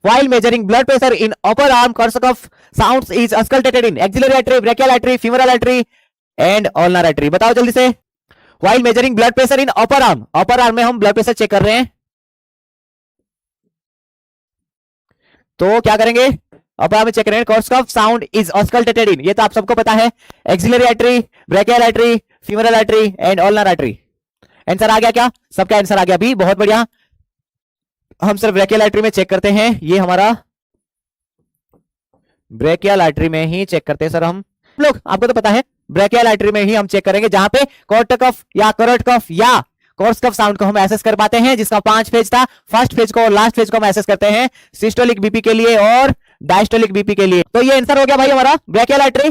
while measuring blood pressure in upper arm Korsakoff sounds is auscultated in axillary artery, brachial artery, femoral artery and ulnar artery. बताओ जल्दी से. while measuring blood pressure in upper arm में हम blood pressure check कर रहे हैं, तो क्या करेंगे, अपर आर्म में चेक करेंगे. Korsakoff sound is auscultated in, ये तो आप सबको पता है, axillary artery, brachial artery, femoral artery and ulnar artery. Answer आ गया क्या? सबका आंसर आ गया भी, बहुत बढ़िया. हम सिर्फ ब्रेकियल आर्टरी में चेक करते हैं, ये हमारा ब्रेकियल आर्टरी में ही चेक करते हैं सर हम लोग, आपको तो पता है ब्रेकियल आर्टरी में ही हम चेक करेंगे, जहां पे कोर्टिकफ या करोटकफ या कोर्सकफ साउंड को हम एसेस कर पाते हैं, जिसका 5 फेज था. फर्स्ट फेज को और लास्ट फेज को हम एसेस करते हैं सिस्टोलिक बीपी के लिए और डायस्टोलिक बीपी के लिए. तो ये आंसर हो गया भाई हमारा ब्रेकियल आर्टरी.